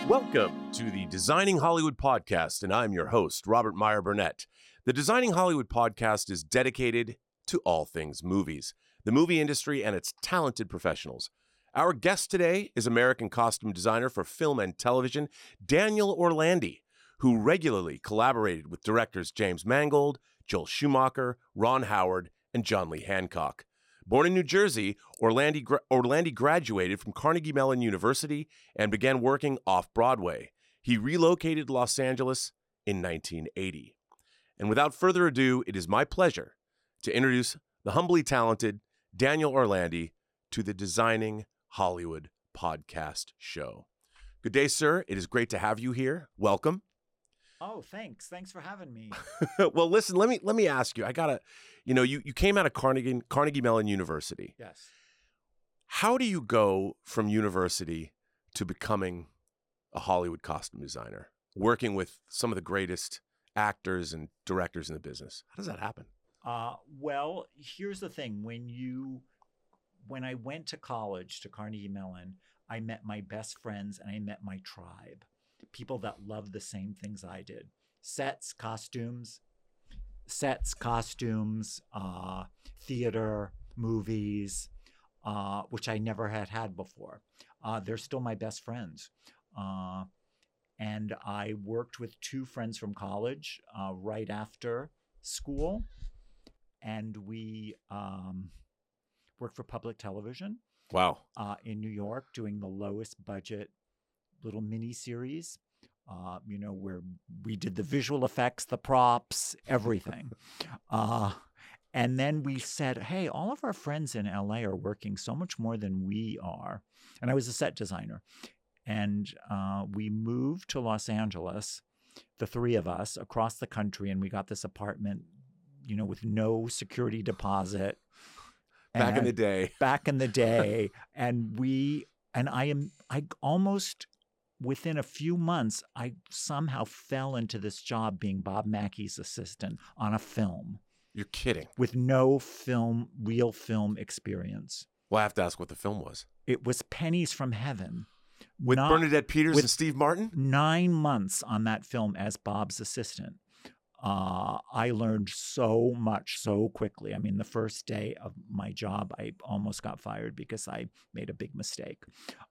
Welcome to the Designing Hollywood podcast, and I'm your host, Robert Meyer Burnett. The Designing Hollywood podcast is dedicated to all things movies, the movie industry, and its talented professionals. Our guest today is American costume designer for film and television, Daniel Orlandi, who regularly collaborated with directors James Mangold, Joel Schumacher, Ron Howard, and John Lee Hancock. Born in New Jersey, Orlandi graduated from Carnegie Mellon University and began working off-Broadway. He relocated to Los Angeles in 1980. And without further ado, it is my pleasure to introduce the humbly talented Daniel Orlandi to the Designing Hollywood podcast show. Good day, sir. It is great to have you here. Welcome. Oh, thanks. Thanks for having me. Well, listen, let me ask you. You came out of Carnegie Mellon University. Yes. How do you go from university to becoming a Hollywood costume designer, working with some of the greatest actors and directors in the business? How does that happen? Well, here's the thing. When I went to college to Carnegie Mellon, I met my best friends and I met my tribe. People that loved the same things I did. Sets, costumes, theater, movies, which I never had before. They're still my best friends. And I worked with two friends from college right after school. And we worked for public television. Wow. In New York, doing the lowest budget little mini series, where we did the visual effects, the props, everything. And then we said, hey, all of our friends in LA are working so much more than we are. And I was a set designer. And we moved to Los Angeles, the three of us, across the country. And we got this apartment, with no security deposit. Back in the day. And I almost, within a few months, I somehow fell into this job being Bob Mackey's assistant on a film. You're kidding. With no real film experience. Well, I have to ask what the film was. It was Pennies from Heaven. With Bernadette Peters and Steve Martin? 9 months on that film as Bob's assistant. I learned so much so quickly. I mean, the first day of my job, I almost got fired because I made a big mistake.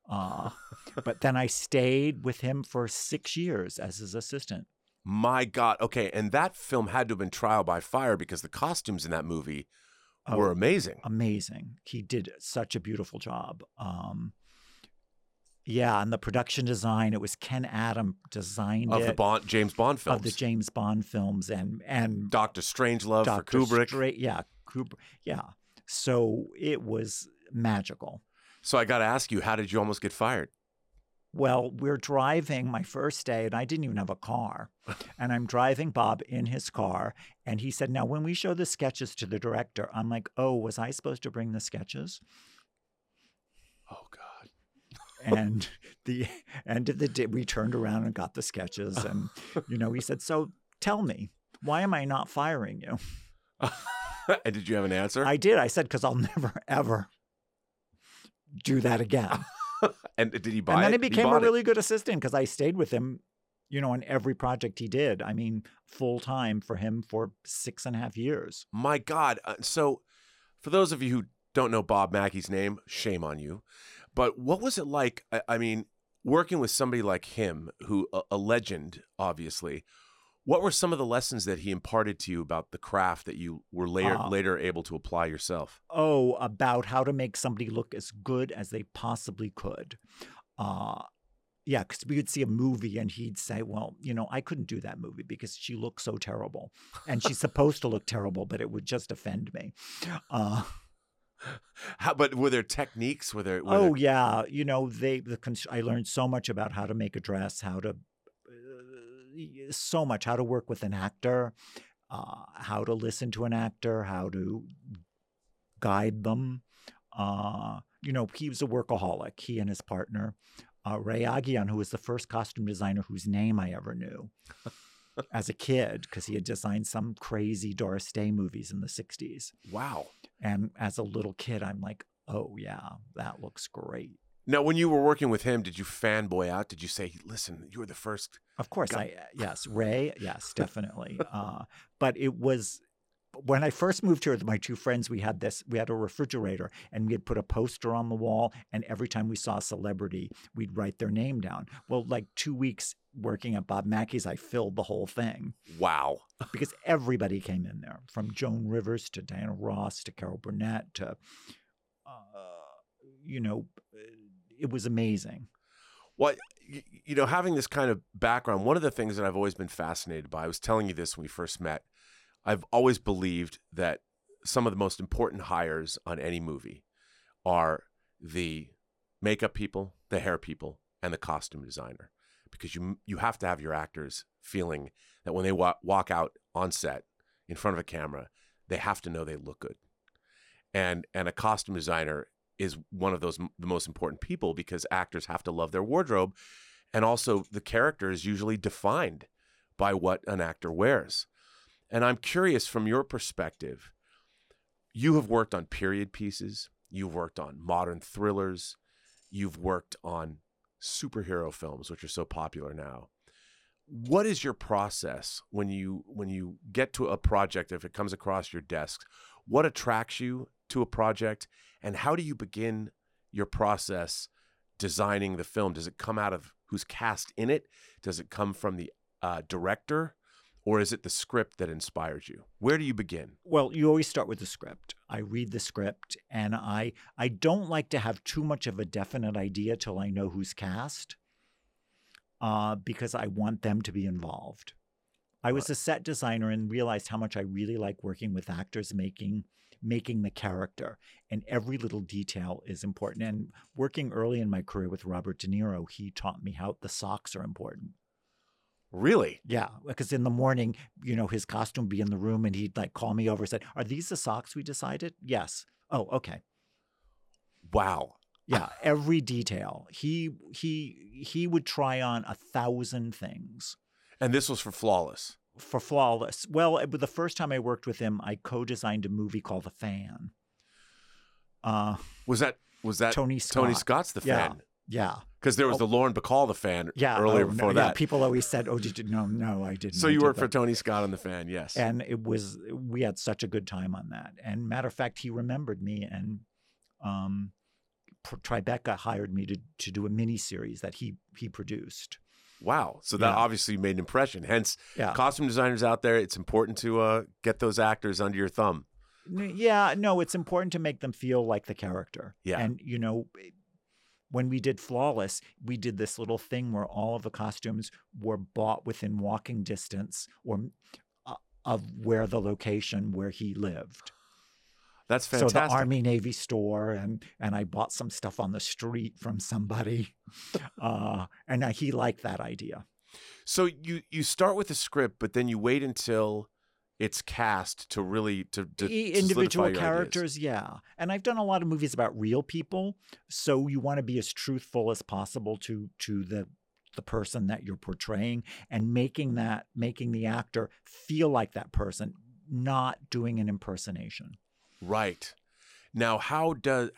But then I stayed with him for 6 years as his assistant. My God. Okay. And that film had to have been trial by fire because the costumes in that movie were amazing. Amazing. He did such a beautiful job. Yeah, and the production design, it was Ken Adam designed of the James Bond films. Of the James Bond films and Dr. Strangelove for Kubrick. Kubrick. Yeah. So it was magical. So I got to ask you, how did you almost get fired? Well, we're driving my first day, and I didn't even have a car. And I'm driving Bob in his car, and he said, now, when we show the sketches to the director, I'm like, oh, was I supposed to bring the sketches? Oh, God. And the end of the day, we turned around and got the sketches. And, he said, so tell me, why am I not firing you? And did you have an answer? I did. I said, because I'll never, ever do that again. And did he buy it? And then he became a really good assistant because I stayed with him, on every project he did. I mean, full time for him for 6.5 years. My God. So for those of you who don't know Bob Mackey's name, shame on you. But what was it like, I mean, working with somebody like him, who a legend, obviously, what were some of the lessons that he imparted to you about the craft that you were later able to apply yourself? Oh, about how to make somebody look as good as they possibly could. Yeah, because we would see a movie and he'd say, well, I couldn't do that movie because she looks so terrible. And she's supposed to look terrible, but it would just offend me. But were there techniques? Yeah. I learned so much about how to make a dress, how to work with an actor, how to listen to an actor, how to guide them. He was a workaholic, he and his partner, Ray Aguian, who was the first costume designer whose name I ever knew. As a kid, because he had designed some crazy Doris Day movies in the 60s. Wow. And as a little kid, I'm like, oh, yeah, that looks great. Now, when you were working with him, did you fanboy out? Did you say, listen, you were the first? Of course, guy. Yes, Ray, yes, definitely. But it was when I first moved here with my two friends, we had a refrigerator and we had put a poster on the wall, and every time we saw a celebrity, we'd write their name down. Well, like 2 weeks working at Bob Mackey's, I filled the whole thing. Wow. Because everybody came in there, from Joan Rivers to Diana Ross to Carol Burnett to, it was amazing. Well, having this kind of background, one of the things that I've always been fascinated by, I was telling you this when we first met, I've always believed that some of the most important hires on any movie are the makeup people, the hair people, and the costume designer. Because you have to have your actors feeling that when they walk out on set in front of a camera, they have to know they look good. And a costume designer is one of the most important people, because actors have to love their wardrobe. And also the character is usually defined by what an actor wears. And I'm curious, from your perspective, you have worked on period pieces, you've worked on modern thrillers, you've worked on superhero films, which are so popular now. What is your process when you get to a project, if it comes across your desk? What attracts you to a project, and how do you begin your process designing the film? Does it come out of who's cast in it? Does it come from the director? Or is it the script that inspires you? Where do you begin? Well, you always start with the script. I read the script, and I don't like to have too much of a definite idea till I know who's cast, because I want them to be involved. I was a set designer and realized how much I really like working with actors making the character, and every little detail is important. And working early in my career with Robert De Niro, he taught me how the socks are important. Really? Yeah, because in the morning, his costume would be in the room, and he'd like call me over and say, "Are these the socks we decided?" Yes. Oh, okay. Wow. Yeah, every detail. He would try on 1,000 things. And this was for Flawless. For Flawless. Well, the first time I worked with him, I co-designed a movie called The Fan. Was that Tony Scott? Tony Scott's The Fan? Yeah. Because there was the Lauren Bacall The Fan earlier before that. Yeah, people always said, "Oh, did you?" No, I didn't. So you worked for Tony Scott on The Fan, yes. And we had such a good time on that. And matter of fact, he remembered me, and Tribeca hired me to do a miniseries that he produced. Wow. So that obviously made an impression. Hence, costume designers out there, it's important to get those actors under your thumb. Yeah, no, it's important to make them feel like the character. Yeah. And, when we did Flawless, we did this little thing where all of the costumes were bought within walking distance of where the location where he lived. That's fantastic. So the Army Navy store, and I bought some stuff on the street from somebody, and he liked that idea. So you start with the script, but then you wait until it's cast to really to individual ideas. characters. Yeah, and I've done a lot of movies about real people, so you want to be as truthful as possible to the person that you're portraying, and making the actor feel like that person, not doing an impersonation. Right. Now, how does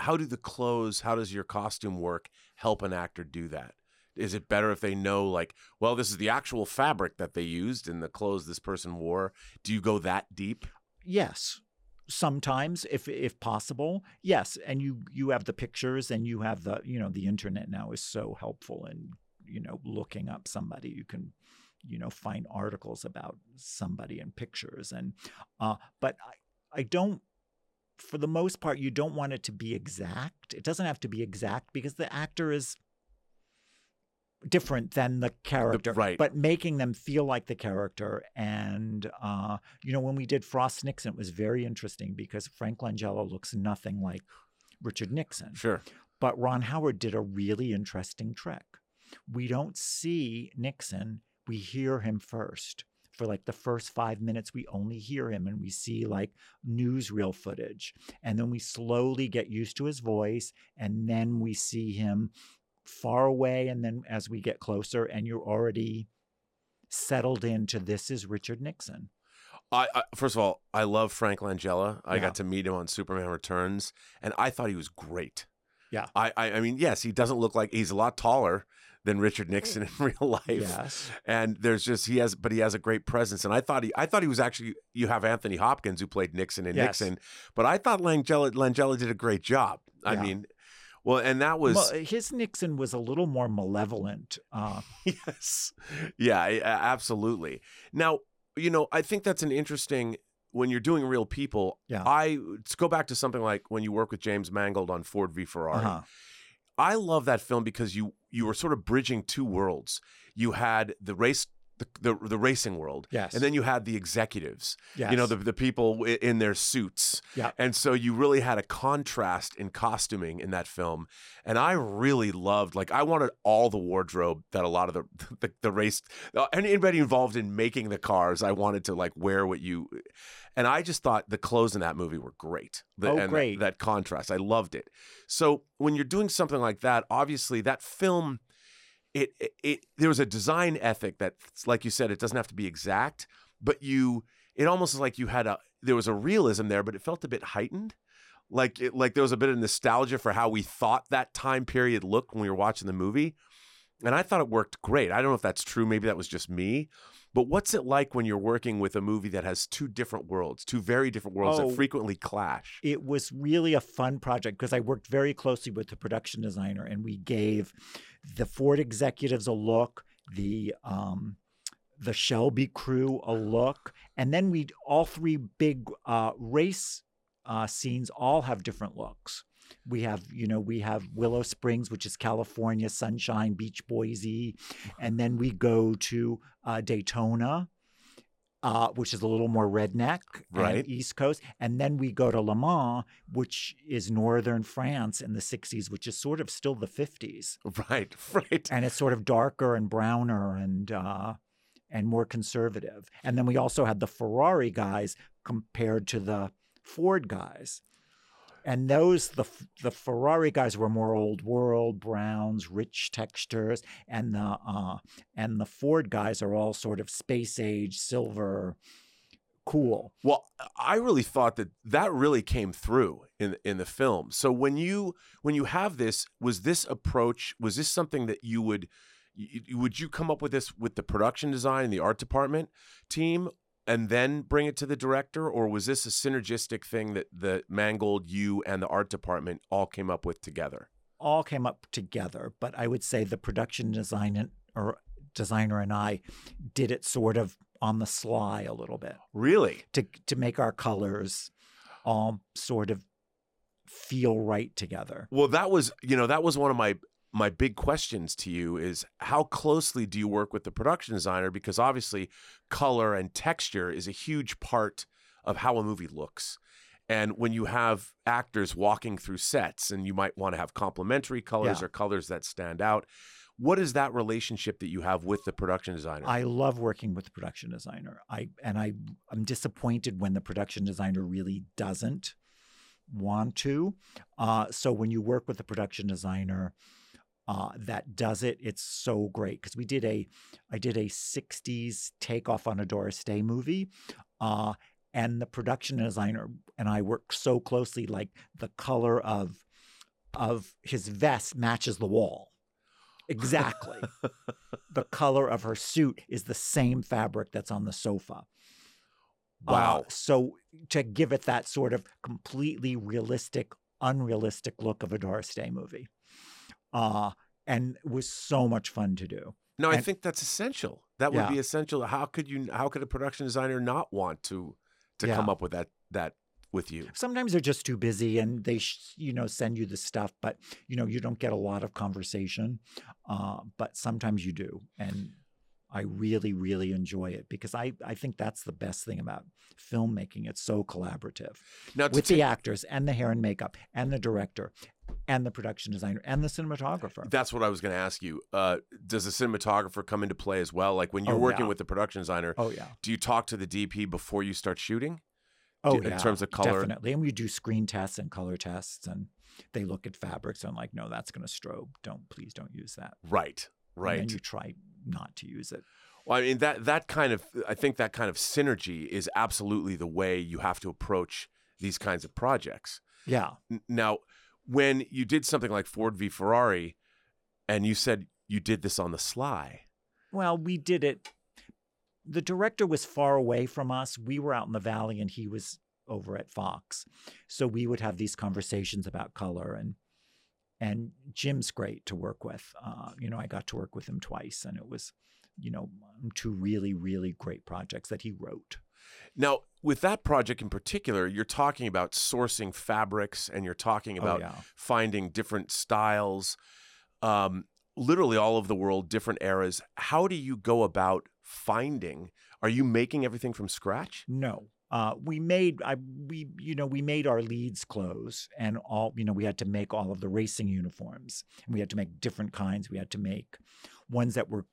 your costume work help an actor do that? Is it better if they know, like, well, this is the actual fabric that they used in the clothes this person wore? Do you go that deep? Yes. Sometimes, if possible, yes. And you have the pictures, and you have the internet now is so helpful in, looking up somebody. You can, find articles about somebody and pictures. And, but I don't, for the most part, you don't want it to be exact. It doesn't have to be exact because the actor is different than the character, right? But making them feel like the character. And when we did Frost Nixon, it was very interesting because Frank Langella looks nothing like Richard Nixon. Sure. But Ron Howard did a really interesting trick. We don't see Nixon, we hear him first. For like the first 5 minutes, we only hear him, and we see like newsreel footage. And then we slowly get used to his voice, and then we see him far away. And then as we get closer, and you're already settled into this is Richard Nixon. I first of all, I love Frank Langella. I got to meet him on Superman Returns, and I thought he was great. Yeah. I mean, yes, he doesn't look like he's a lot taller than Richard Nixon in real life. Yes. And there's just he has a great presence. And I thought he was actually, you have Anthony Hopkins who played Nixon in Nixon, but I thought Langella did a great job. I mean, well, and that was his Nixon was a little more malevolent. Yes. Yeah, absolutely. Now, I think that's an interesting, when you're doing real people, let's go back to something like when you work with James Mangold on Ford v Ferrari. I love that film because you were sort of bridging two worlds. You had the race, the racing world, yes, and then you had the executives, yes, the people in their suits, and so you really had a contrast in costuming in that film. And I really loved, I wanted all the wardrobe that a lot of the race, anybody involved in making the cars, I wanted to wear what you. And I just thought the clothes in that movie were great. Great. That contrast. I loved it. So when you're doing something like that, obviously that film, there was a design ethic that, like you said, it doesn't have to be exact, but it almost is like there was a realism there, but it felt a bit heightened. Like there was a bit of nostalgia for how we thought that time period looked when we were watching the movie. And I thought it worked great. I don't know if that's true. Maybe that was just me. But what's it like when you're working with a movie that has two very different worlds that frequently clash? It was really a fun project because I worked very closely with the production designer, and we gave the Ford executives a look, the Shelby crew a look, and then all three big race scenes all have different looks. We have Willow Springs, which is California, Sunshine Beach, Boise. And then we go to Daytona, which is a little more redneck, right, and East Coast. And then we go to Le Mans, which is northern France in the 60s, which is sort of still the 50s. Right. And it's sort of darker and browner and more conservative. And then we also had the Ferrari guys compared to the Ford guys. And the Ferrari guys were more old world, browns, rich textures, and the Ford guys are all sort of space age, silver, cool. Well, I really thought that really came through in the film. So when you have this, was this something that would you come up with this with the production design and the art department team, and then bring it to the director? Or was this a synergistic thing that the Mangold, you, and the art department all came up with together? All came up together, but I would say the production designer and I did it sort of on the sly a little bit. Really? To make our colors all sort of feel right together. Well, that was one of my big questions to you is how closely do you work with the production designer? Because obviously color and texture is a huge part of how a movie looks. And when you have actors walking through sets and you might want to have complementary colors or colors that stand out, what is that relationship that you have with the production designer? I love working with the production designer. I'm disappointed when the production designer really doesn't want to. So when you work with the production designer, that does it, it's so great. Because I did a 60s Takeoff on a Doris Day movie, and the production designer and I worked so closely, like the color of his vest matches the wall. Exactly. The color of her suit is the same fabric that's on the sofa. Wow. So to give it that sort of completely realistic, unrealistic look of a Doris Day movie. And it was so much fun to do. No, I think that's essential. That would be essential. How could a production designer not want to come up with that with you? Sometimes they're just too busy and they send you the stuff, but you don't get a lot of conversation. But sometimes you do, and I really, really enjoy it because I think that's the best thing about filmmaking. It's so collaborative with the actors and the hair and makeup and the director and the production designer and the cinematographer. That's what I was going to ask you. Does the cinematographer come into play as well? Like when you're working with the production designer, do you talk to the DP before you start shooting? In terms of color? Definitely. And we do screen tests and color tests, and they look at fabrics and I'm like, no, that's going to strobe. Please don't use that. Right. And then you try not to use it. Well, I mean, I think that kind of synergy is absolutely the way you have to approach these kinds of projects. Yeah. Now, when you did something like Ford v Ferrari, and you said you did this on the sly. Well, we did it. The director was far away from us. We were out in the valley and he was over at Fox. So we would have these conversations about color, and Jim's great to work with. I got to work with him twice, and it was, two really, really great projects that he wrote. Now, with that project in particular, you're talking about sourcing fabrics, and you're talking about finding different styles, literally all over the world, different eras. How do you go about finding? Are you making everything from scratch? No. We made our leads clothes, and we had to make all of the racing uniforms, and we had to make different kinds. We had to make ones that were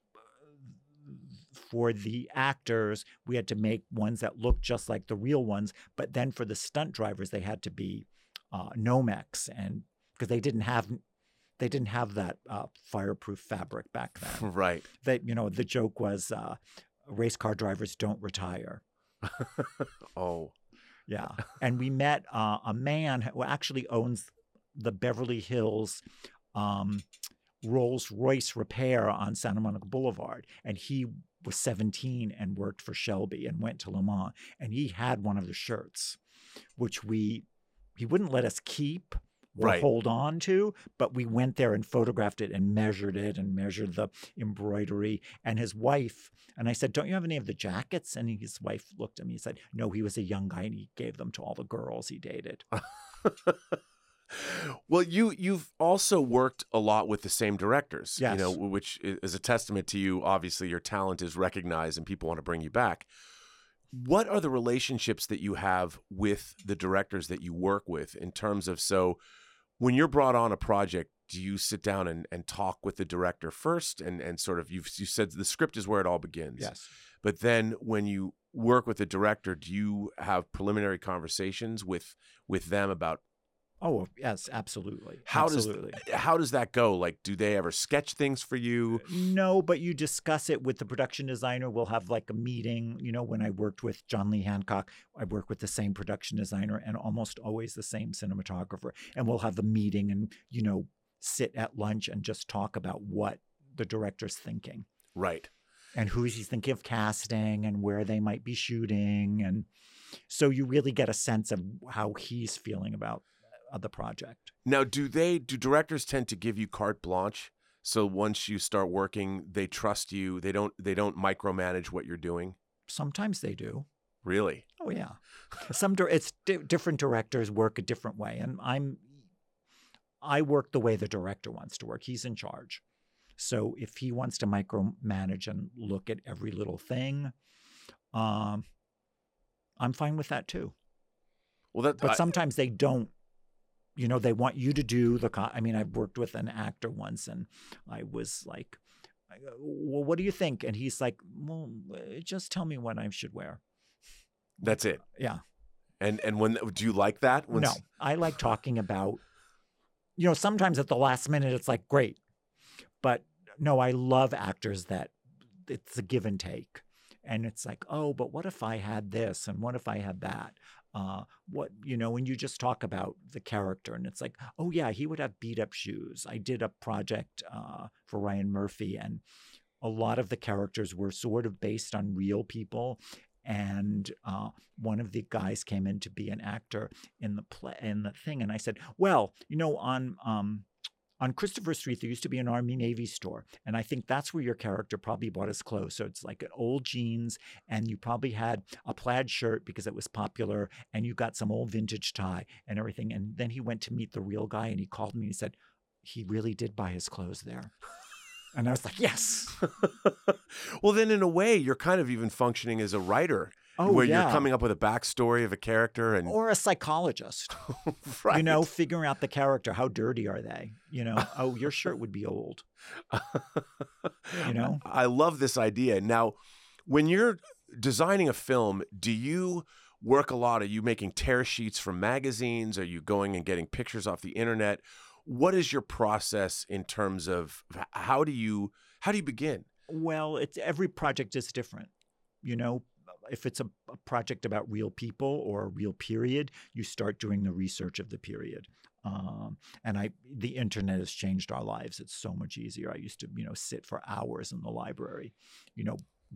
for the actors. We had to make ones that looked just like the real ones, but then for the stunt drivers, they had to be Nomex, and because they didn't have that fireproof fabric back then. Right. The joke was race car drivers don't retire. Oh. Yeah. And we met a man who actually owns the Beverly Hills Rolls-Royce repair on Santa Monica Boulevard. And he was 17 and worked for Shelby and went to Le Mans. And he had one of the shirts, which he wouldn't let us keep or hold on to, but we went there and photographed it and measured the embroidery. And his wife, and I said, don't you have any of the jackets? And his wife looked at me and said, no, he was a young guy and he gave them to all the girls he dated. Well, you've also worked a lot with the same directors, yes. Which is a testament to you. Obviously, your talent is recognized and people want to bring you back. What are the relationships that you have with the directors that you work with in terms of, so when you're brought on a project, do you sit down and talk with the director first and sort of, you said the script is where it all begins. Yes. But then when you work with the director, do you have preliminary conversations with them about? Oh, yes, absolutely. How does that go? Like, do they ever sketch things for you? No, but you discuss it with the production designer. We'll have like a meeting. When I worked with John Lee Hancock, I worked with the same production designer and almost always the same cinematographer. And we'll have the meeting and, sit at lunch and just talk about what the director's thinking. Right. And who he's thinking of casting and where they might be shooting. And so you really get a sense of how he's feeling about the project. Now, do directors tend to give you carte blanche? So once you start working, they trust you. They don't micromanage what you're doing. Sometimes they do. Really? Oh yeah. Different directors work a different way, and I work the way the director wants to work. He's in charge. So if he wants to micromanage and look at every little thing, I'm fine with that too. Well, but sometimes they don't. They want you to do I've worked with an actor once and I was like, well, what do you think? And he's like, well, just tell me what I should wear. That's it. Yeah. And when, do you like that? No, I like talking about, sometimes at the last minute, it's like, great. But no, I love actors that it's a give and take. And it's like, oh, but what if I had this? And what if I had that? When you just talk about the character and it's like, oh yeah, he would have beat up shoes. I did a project for Ryan Murphy and a lot of the characters were sort of based on real people. And one of the guys came in to be an actor in the thing. And I said, well, on Christopher Street, there used to be an Army Navy store. And I think that's where your character probably bought his clothes. So it's like an old jeans and you probably had a plaid shirt because it was popular and you got some old vintage tie and everything. And then he went to meet the real guy and he called me and he said, he really did buy his clothes there. And I was like, yes. Well, then in a way, you're kind of even functioning as a writer. Where you're coming up with a backstory of a character or a psychologist, right. Figuring out the character. How dirty are they? Oh, your shirt would be old. I love this idea. Now, when you're designing a film, do you work a lot? Are you making tear sheets from magazines? Are you going and getting pictures off the internet? What is your process in terms of how do you begin? Well, every project is different, If it's a project about real people or a real period, you start doing the research of the period. And the internet has changed our lives. It's so much easier. I used to, sit for hours in the library,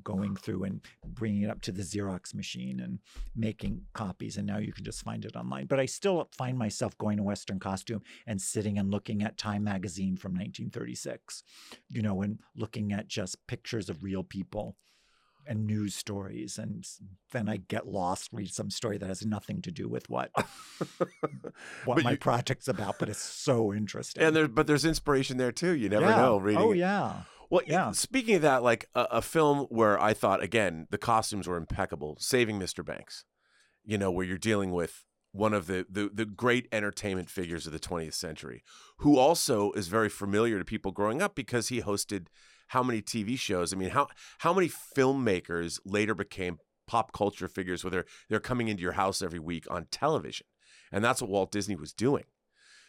going through and bringing it up to the Xerox machine and making copies. And now you can just find it online. But I still find myself going to Western Costume and sitting and looking at Time magazine from 1936, and looking at just pictures of real people and news stories, and then I get lost, read some story that has nothing to do with what my project's about, but it's so interesting. And there's inspiration there too. You never know reading. Oh it. yeah. Well, yeah. Speaking of that, like a film where I thought again the costumes were impeccable, Saving Mr. Banks. Where you're dealing with one of the great entertainment figures of the 20th century, who also is very familiar to people growing up because he hosted how many TV shows? I mean, how many filmmakers later became pop culture figures where they're coming into your house every week on television? And that's what Walt Disney was doing.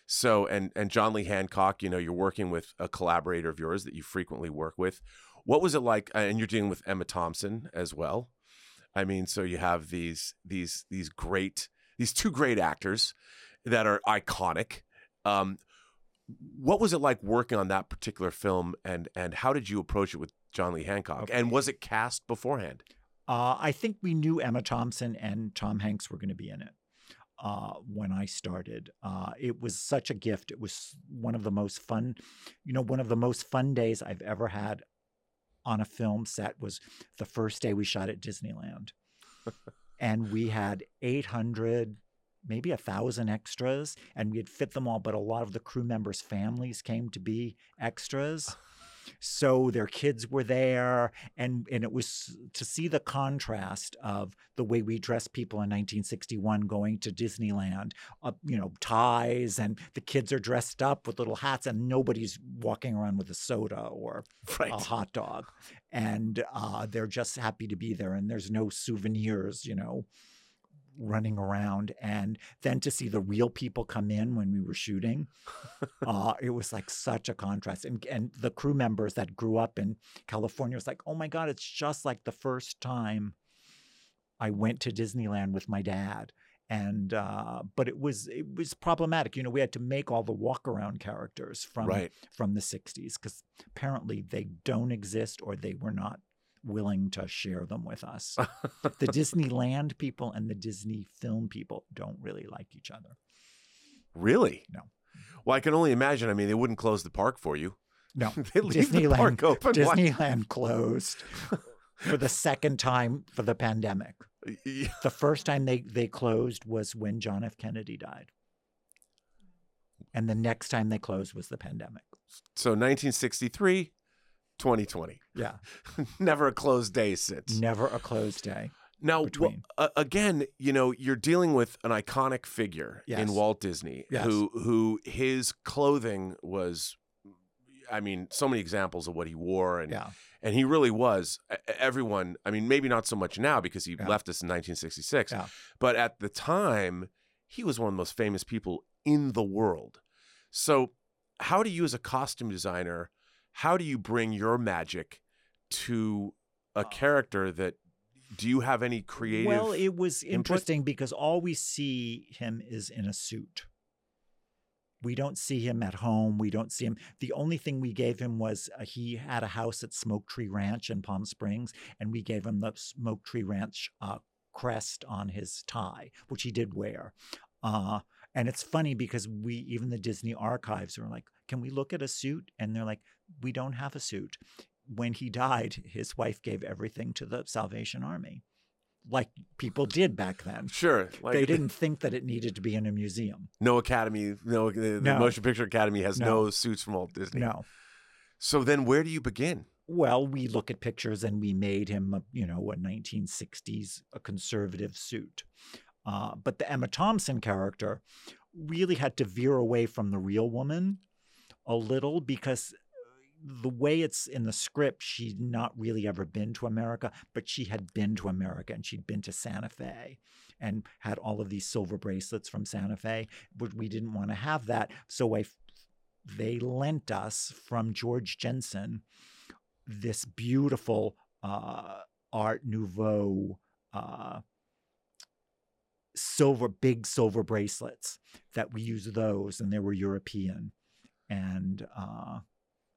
So, and John Lee Hancock, you're working with a collaborator of yours that you frequently work with. What was it like? And you're dealing with Emma Thompson as well. I mean, so you have these two great actors that are iconic. What was it like working on that particular film, and how did you approach it with John Lee Hancock? Okay. And was it cast beforehand? I think we knew Emma Thompson and Tom Hanks were going to be in it when I started. It was such a gift. It was one of the most fun days I've ever had on a film set was the first day we shot at Disneyland. And we had 800, maybe 1,000 extras, and we had fit them all, but a lot of the crew members' families came to be extras. So their kids were there, and it was to see the contrast of the way we dressed people in 1961 going to Disneyland, ties, and the kids are dressed up with little hats, and nobody's walking around with a soda or a hot dog. And they're just happy to be there, and there's no souvenirs, running around. And then to see the real people come in when we were shooting, it was like such a contrast. And the crew members that grew up in California was like, oh my God, it's just like the first time I went to Disneyland with my dad. And but it was problematic. We had to make all the walk around characters from the 60s because apparently they don't exist or they were not willing to share them with us. The Disneyland people and the Disney film people don't really like each other. Really? No. Well, I can only imagine. I mean, they wouldn't close the park for you. No. They leave the park open. Disneyland closed for the second time for the pandemic. Yeah. The first time they closed was when John F. Kennedy died. And the next time they closed was the pandemic. So 1963, 2020. Yeah. Never a closed day since. Never a closed day. Now, again, you're dealing with an iconic figure in Walt Disney who his clothing was, I mean, so many examples of what he wore. And he really was everyone. I mean, maybe not so much now because he left us in 1966. Yeah. But at the time, he was one of the most famous people in the world. So how do you as a costume designer, how do you bring your magic to a character that, do you have any creative Well, it was interesting because all we see him is in a suit. We don't see him at home. We don't see him. The only thing we gave him was he had a house at Smoke Tree Ranch in Palm Springs, and we gave him the Smoke Tree Ranch crest on his tie, which he did wear. And it's funny because even the Disney archives are like, can we look at a suit? And they're like, we don't have a suit. When he died, his wife gave everything to the Salvation Army, like people did back then. Sure. They didn't think that it needed to be in a museum. No academy, the Motion Picture Academy has no suits from Walt Disney. No. So then where do you begin? Well, we look at pictures and we made him, a 1960s, a conservative suit. But the Emma Thompson character really had to veer away from the real woman a little because the way it's in the script, she'd not really ever been to America, but she had been to America and she'd been to Santa Fe and had all of these silver bracelets from Santa Fe, but we didn't want to have that. So they lent us from George Jensen this beautiful Art Nouveau big silver bracelets that we used those, and they were European. And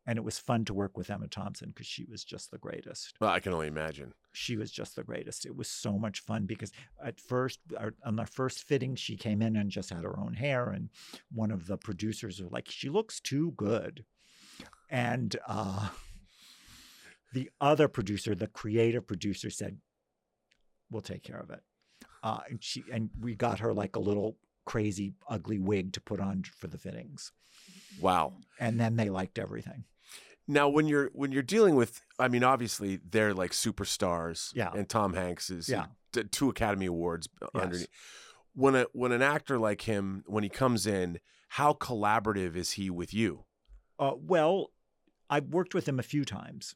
it was fun to work with Emma Thompson because she was just the greatest. Well, I can only imagine. She was just the greatest. It was so much fun because at first, on the first fitting, she came in and just had her own hair. And one of the producers was like, she looks too good. And the other producer, the creative producer, said, we'll take care of it. And we got her like a little crazy, ugly wig to put on for the fittings. Wow. And then they liked everything. Now, when you're dealing with, I mean, obviously they're like superstars. Yeah. And Tom Hanks is Yeah. 2 Academy Awards Yes. underneath. When an actor like him, when he comes in, how collaborative is he with you? Well, I've worked with him a few times.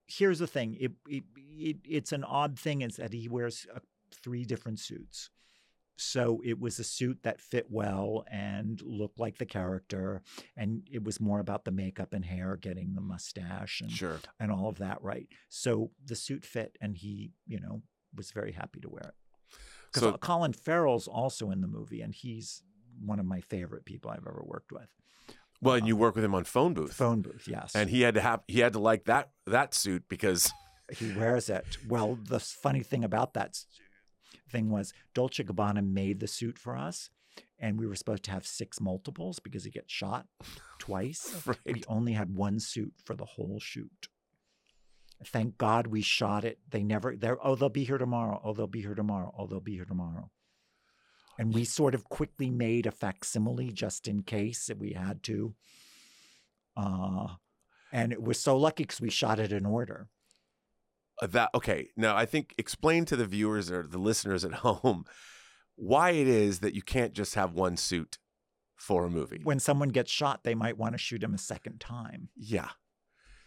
Here's the thing. It's an odd thing is that he wears 3 different suits. So it was a suit that fit well and looked like the character. And it was more about the makeup and hair, getting the mustache and, Sure. and all of that right. So the suit fit, and he, was very happy to wear it. Because Colin Farrell's also in the movie, and he's one of my favorite people I've ever worked with. Well, and you work with him on Phone Booth. Phone Booth, yes. And he had to like that suit because he wears it. Well, the funny thing about that thing was Dolce & Gabbana made the suit for us, and we were supposed to have 6 multiples because he gets shot twice. Right. We only had 1 suit for the whole shoot. Thank God we shot it. They'll be here tomorrow. Oh, they'll be here tomorrow. Oh, they'll be here tomorrow. And we sort of quickly made a facsimile just in case if we had to. And it was so lucky because we shot it in order. Okay. Now, I think explain to the viewers or the listeners at home why it is that you can't just have 1 suit for a movie. When someone gets shot, they might want to shoot him a second time. Yeah.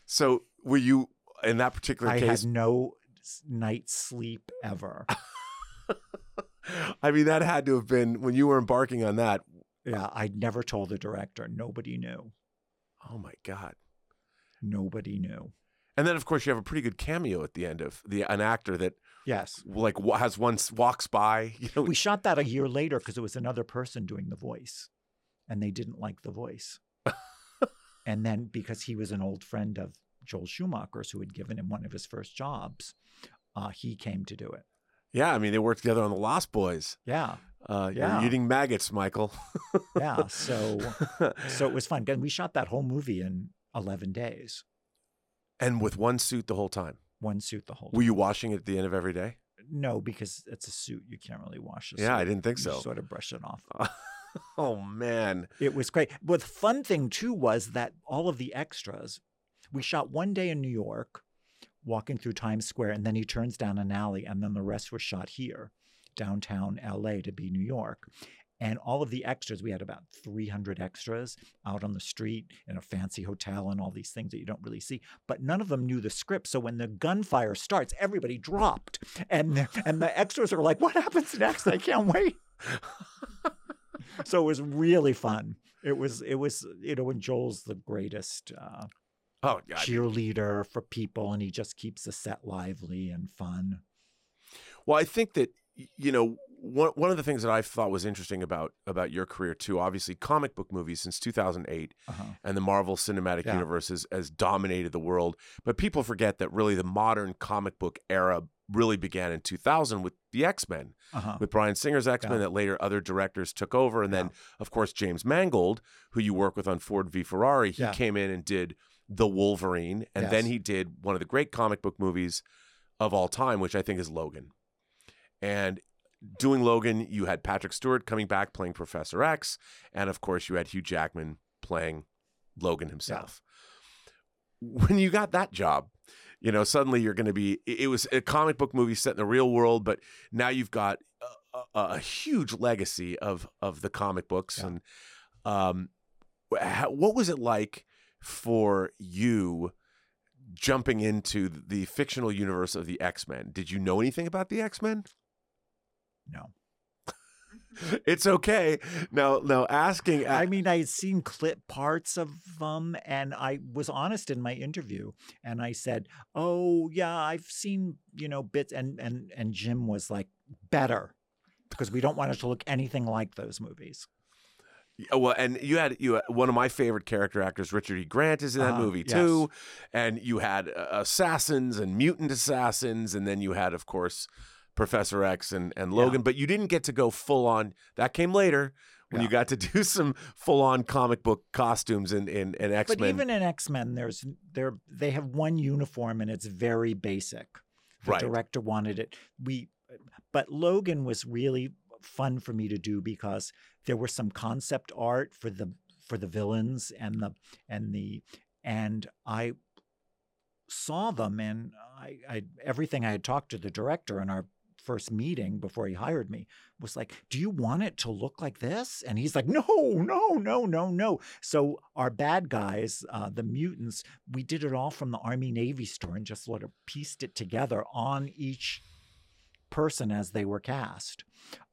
So were you in that particular case? I had no night's sleep ever. I mean, that had to have been when you were embarking on that. Yeah, I never told the director. Nobody knew. Oh my God. Nobody knew. And then, of course, you have a pretty good cameo at the end of an actor that, yes, like walks by. We shot that a year later because it was another person doing the voice, and they didn't like the voice. And then because he was an old friend of Joel Schumacher's, who had given him one of his first jobs, he came to do it. Yeah, I mean, they worked together on The Lost Boys. Yeah. You're eating maggots, Michael. Yeah, so it was fun. And we shot that whole movie in 11 days. And with 1 suit the whole time? 1 suit the whole time. Were you washing it at the end of every day? No, because it's a suit. You can't really wash a suit. Yeah, I didn't think You so. just sort of brush it off. Oh, man. It was great. But the fun thing, too, was that all of the extras, we shot one day in New York, walking through Times Square, and then he turns down an alley, and then the rest was shot here, downtown LA to be New York. And all of the extras, we had about 300 extras out on the street in a fancy hotel and all these things that you don't really see. But none of them knew the script. So when the gunfire starts, everybody dropped. And the extras are like, what happens next? I can't wait. So it was really fun. It was and Joel's the greatest cheerleader for people, and he just keeps the set lively and fun. Well, I think that, one of the things that I thought was interesting about your career too, obviously comic book movies since 2008 and the Marvel Cinematic Universe has dominated the world. But people forget that really the modern comic book era really began in 2000 with the X-Men, with Bryan Singer's X-Men that later other directors took over. And then, of course, James Mangold, who you work with on Ford v. Ferrari, he came in and did The Wolverine. And then he did one of the great comic book movies of all time, which I think is Logan. And doing Logan, you had Patrick Stewart coming back playing Professor X. And of course, you had Hugh Jackman playing Logan himself. Yeah. When you got that job, suddenly you're going to be, it was a comic book movie set in the real world, but now you've got a huge legacy of the comic books. Yeah. And what was it like for you jumping into the fictional universe of the X-Men? Did you know anything about the X-Men? No. It's okay. Now asking. I mean, I had seen clip parts of them, and I was honest in my interview, and I said, "Oh yeah, I've seen bits," and Jim was like, "Better," because we don't want it to look anything like those movies. Well, and you had one of my favorite character actors, Richard E. Grant, is in that movie too, and you had assassins and mutant assassins, and then you had, of course, Professor X and Logan, but you didn't get to go full on. That came later when you got to do some full on comic book costumes in X-Men. But even in X-Men, they have one uniform and it's very basic. The director wanted it. But Logan was really fun for me to do because there was some concept art for the villains and I saw them, and I everything I had talked to the director in our first meeting before he hired me was like, "Do you want it to look like this?" And he's like, "No. So our bad guys, the mutants, we did it all from the Army Navy store and just sort of pieced it together on each person as they were cast.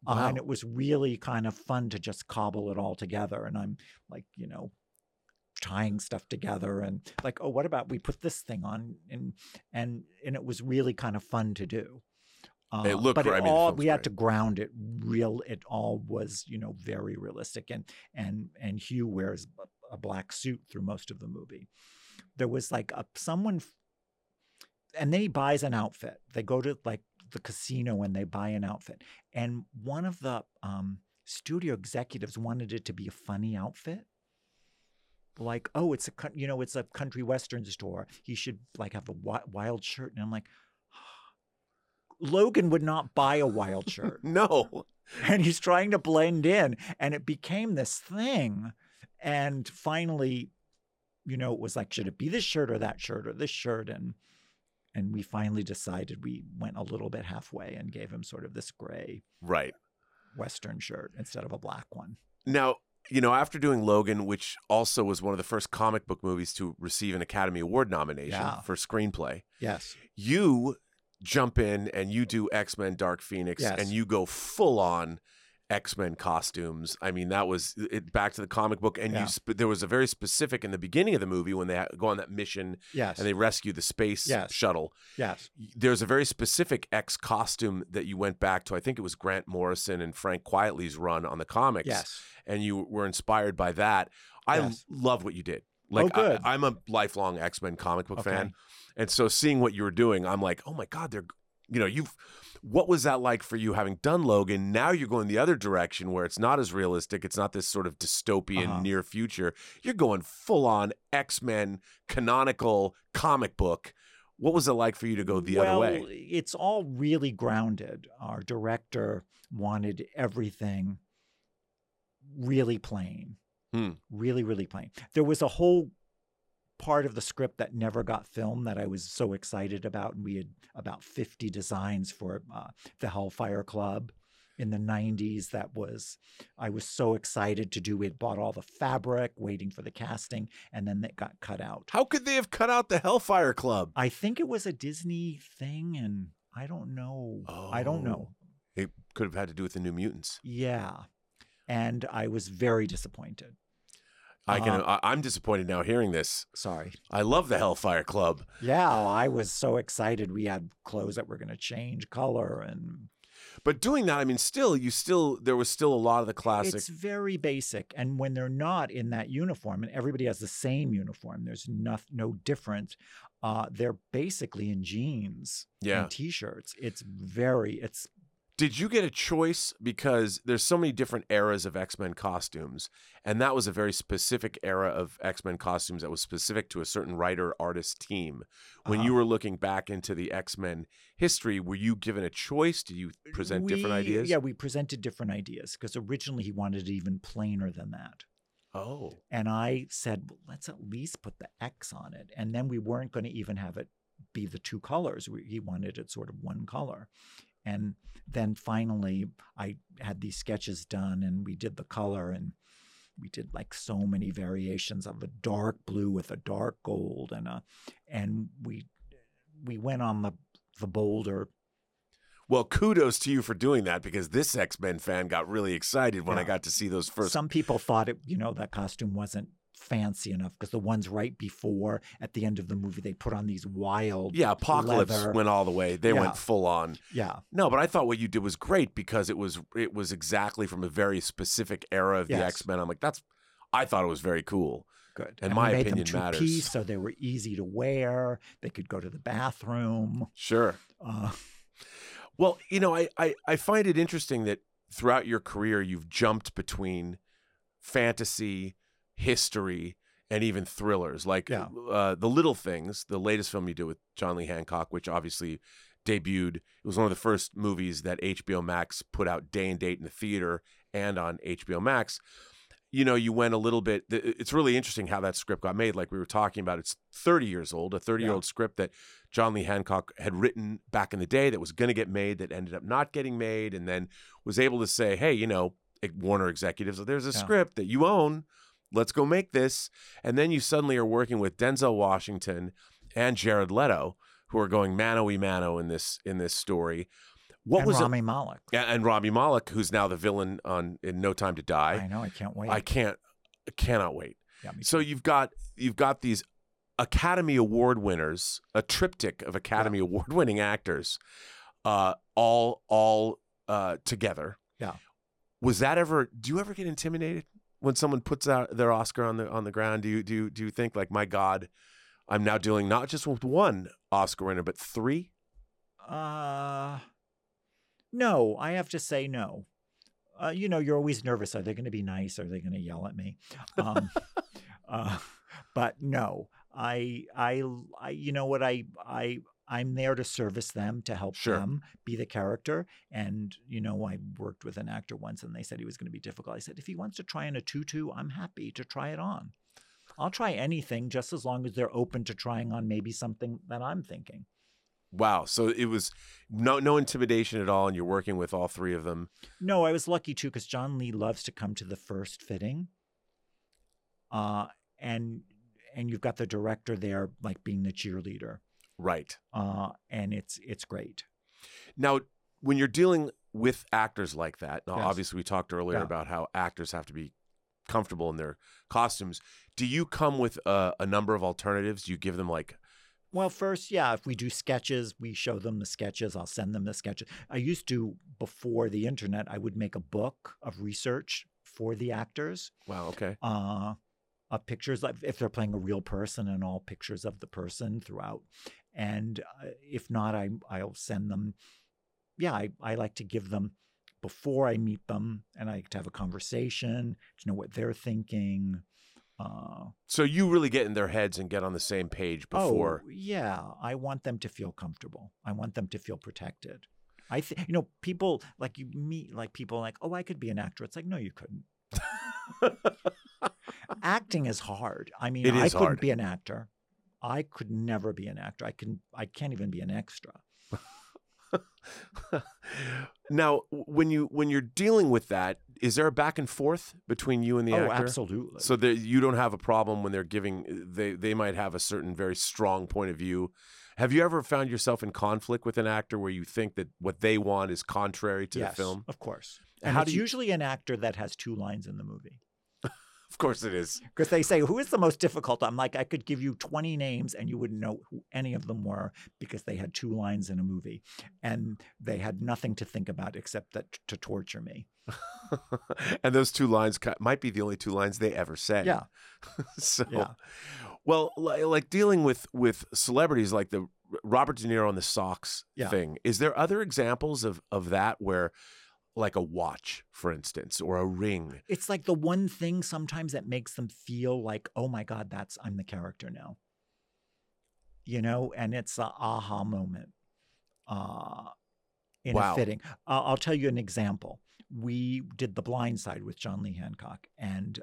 Wow. And it was really kind of fun to just cobble it all together. And I'm like, tying stuff together and like, oh, what about we put this thing on? And it was really kind of fun to do. It looked, but we had to ground it real. It all was, very realistic. And Hugh wears a black suit through most of the movie. There was like someone, and then he buys an outfit. They go to like the casino and they buy an outfit. And one of the studio executives wanted it to be a funny outfit. Like, oh, it's a country western store. He should like have a wild shirt. And I'm like, Logan would not buy a wild shirt. No. And he's trying to blend in. And it became this thing. And finally, it was like, should it be this shirt or that shirt or this shirt? And we finally decided we went a little bit halfway and gave him sort of this gray Western shirt instead of a black one. Now, after doing Logan, which also was one of the first comic book movies to receive an Academy Award nomination for screenplay. Yes. You jump in and you do X-Men Dark Phoenix and you go full on X-Men costumes. I mean, that was it back to the comic book. And there was a very specific in the beginning of the movie when they go on that mission and they rescue the space shuttle. Yes. There's a very specific X costume that you went back to. I think it was Grant Morrison and Frank Quietly's run on the comics. Yes. And you were inspired by that. I love what you did. Like, good. I'm a lifelong X-Men comic book fan. And so seeing what you were doing, I'm like, oh my God, what was that like for you having done Logan? Now you're going the other direction where it's not as realistic. It's not this sort of dystopian near future. You're going full on X-Men canonical comic book. What was it like for you to go the other way? Well, it's all really grounded. Our director wanted everything really plain. Really, really plain. There was a whole part of the script that never got filmed that I was so excited about. And we had about 50 designs for the Hellfire Club in the 90s. I was so excited to do. We had bought all the fabric, waiting for the casting, and then it got cut out. How could they have cut out the Hellfire Club? I think it was a Disney thing, and I don't know. I don't know. It could have had to do with the New Mutants. Yeah. And I was very disappointed. I'm disappointed now hearing this. Sorry. I love the Hellfire Club. Yeah, I was so excited. We had clothes that were going to change color, but doing that, I mean, there was still a lot of the classic. It's very basic, and when they're not in that uniform, and everybody has the same uniform, there's no difference. They're basically in jeans and t-shirts. Did you get a choice? Because there's so many different eras of X-Men costumes, and that was a very specific era of X-Men costumes that was specific to a certain writer-artist team. When you were looking back into the X-Men history, were you given a choice? Did you present different ideas? Yeah, we presented different ideas because originally he wanted it even plainer than that. Oh. And I said, well, let's at least put the X on it. And then we weren't going to even have it be the two colors. He wanted it sort of one color. And then finally, I had these sketches done, and we did the color, and we did like so many variations of a dark blue with a dark gold, and we went on the bolder. Well, kudos to you for doing that, because this X-Men fan got really excited when I got to see those first. Some people thought that costume wasn't fancy enough because the ones right before at the end of the movie, they put on these wild Apocalypse leather. went all the way. They went full on. Yeah. No, but I thought what you did was great because it was exactly from a very specific era of the X-Men. I'm like, I thought it was very cool. Good. And my we made opinion them matters. two-piece, so they were easy to wear. They could go to the bathroom. Sure. Well, I find it interesting that throughout your career, you've jumped between fantasy, history, and even thrillers. Like The Little Things, the latest film you did with John Lee Hancock, which obviously debuted. It was one of the first movies that HBO Max put out day and date in the theater and on HBO Max. You went a little bit. It's really interesting how that script got made. Like we were talking about, it's 30 years old, a 30-year-old script that John Lee Hancock had written back in the day that was going to get made, that ended up not getting made, and then was able to say, hey, Warner executives, there's a script that you own. Let's go make this. And then you suddenly are working with Denzel Washington and Jared Leto, who are going mano-y-mano in this story. Rami Malek. Yeah, and Rami Malek, who's now the villain in No Time to Die. I know. I can't wait. I cannot wait. Yeah, so you've got these Academy Award winners, a triptych of Academy Award winning actors, all together. Yeah. Do you ever get intimidated when someone puts out their Oscar on the ground? Do you think like, my God, I'm now dealing not just with one Oscar winner but three? No, I have to say no. You're always nervous. Are they going to be nice? Are they going to yell at me? But no, you know what? I'm there to service them, to help them be the character. And, I worked with an actor once and they said he was going to be difficult. I said, if he wants to try on a tutu, I'm happy to try it on. I'll try anything just as long as they're open to trying on maybe something that I'm thinking. Wow. So it was no intimidation at all, and you're working with all three of them. No, I was lucky too, because John Lee loves to come to the first fitting. And you've got the director there, like being the cheerleader. Right. And it's great. Now, when you're dealing with actors like that, now obviously we talked earlier about how actors have to be comfortable in their costumes. Do you come with a number of alternatives? Do you give them like... Well, first, if we do sketches, we show them the sketches. I'll send them the sketches. I used to, before the internet, I would make a book of research for the actors. Wow, okay. Of pictures, like if they're playing a real person, and all pictures of the person throughout. And if not, I'll send them. I like to give them before I meet them, and I like to have a conversation to know what they're thinking. So you really get in their heads and get on the same page before. Oh, yeah. I want them to feel comfortable. I want them to feel protected. I think, people like you meet like people like, oh, I could be an actor. It's like, no, you couldn't. Acting is hard. I mean, I couldn't be an actor. I could never be an actor. I can't even be an extra. Now, when you're dealing with that, is there a back and forth between you and the actor? Oh, absolutely. So that you don't have a problem when they're giving, they might have a certain very strong point of view. Have you ever found yourself in conflict with an actor where you think that what they want is contrary to the film? Of course. And it's usually an actor that has 2 lines in the movie. Of course it is. Because they say, who is the most difficult? I'm like, I could give you 20 names and you wouldn't know who any of them were because they had 2 lines in a movie. And they had nothing to think about except that to torture me. And those 2 lines might be the only 2 lines they ever say. Yeah. Well, like dealing with celebrities like the Robert De Niro and the socks thing, is there other examples of that where, like a watch, for instance, or a ring? It's like the one thing sometimes that makes them feel like, oh my God, I'm the character now. And it's an aha moment in a fitting. I'll tell you an example. We did The Blind Side with John Lee Hancock, and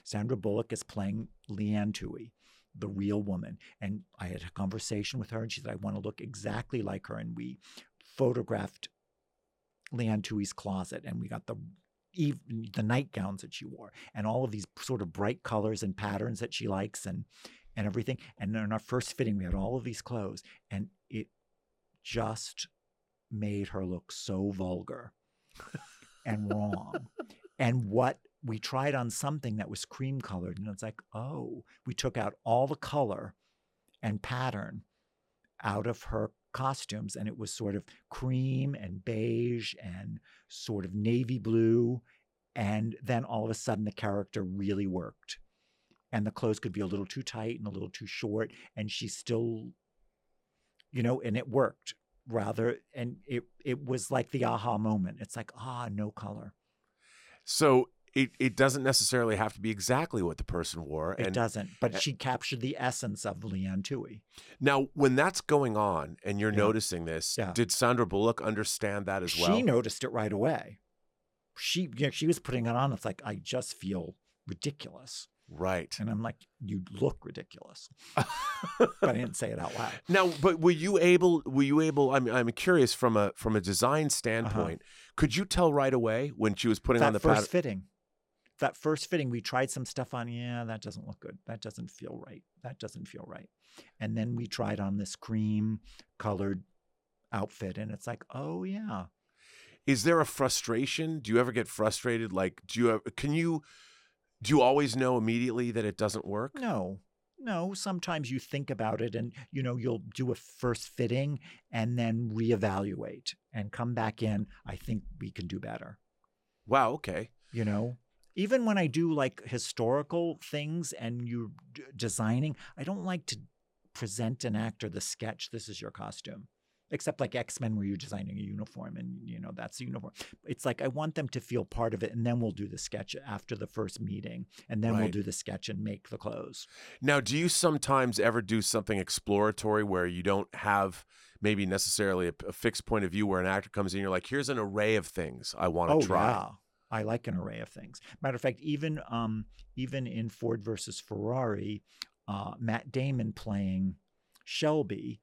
Sandra Bullock is playing Leanne Toohey, the real woman. And I had a conversation with her, and she said, I want to look exactly like her. And we photographed Leanne Toohey's closet, and we got the nightgowns that she wore and all of these sort of bright colors and patterns that she likes and everything. And in our first fitting, we had all of these clothes, and it just made her look so vulgar and wrong. And what we tried on something that was cream colored, and it's like, oh, we took out all the color and pattern out of her costumes, and it was sort of cream and beige and sort of navy blue. And then all of a sudden the character really worked, and the clothes could be a little too tight and a little too short, and she still, and it worked rather. And it was like the aha moment. It's like, no color. So it doesn't necessarily have to be exactly what the person wore. It doesn't, but she captured the essence of Leanne Tui. Now, when that's going on and you're noticing this, did Sandra Bullock understand that as well? She noticed it right away. She was putting it on. It's like, I just feel ridiculous. Right. And I'm like, you look ridiculous. But I didn't say it out loud. Now, but were you able, I'm curious from a design standpoint, could you tell right away when she was putting on the first fitting? That first fitting, we tried some stuff on. Yeah, that doesn't look good. That doesn't feel right. That doesn't feel right. And then we tried on this cream colored outfit, and it's like, oh yeah. Is there a frustration? Do you ever get frustrated? Like, do you always know immediately that it doesn't work? No. Sometimes you think about it, and you'll do a first fitting and then reevaluate and come back in. I think we can do better. Wow. Okay. Even when I do like historical things and you're designing, I don't like to present an actor the sketch. This is your costume. Except like X-Men where you're designing a uniform and, that's the uniform. It's like I want them to feel part of it, and then we'll do the sketch after the first meeting, and then we'll do the sketch and make the clothes. Now, do you sometimes ever do something exploratory where you don't have maybe necessarily a fixed point of view, where an actor comes in, you're like, here's an array of things I want to try? Yeah. I like an array of things. Matter of fact, even in Ford versus Ferrari, Matt Damon playing Shelby,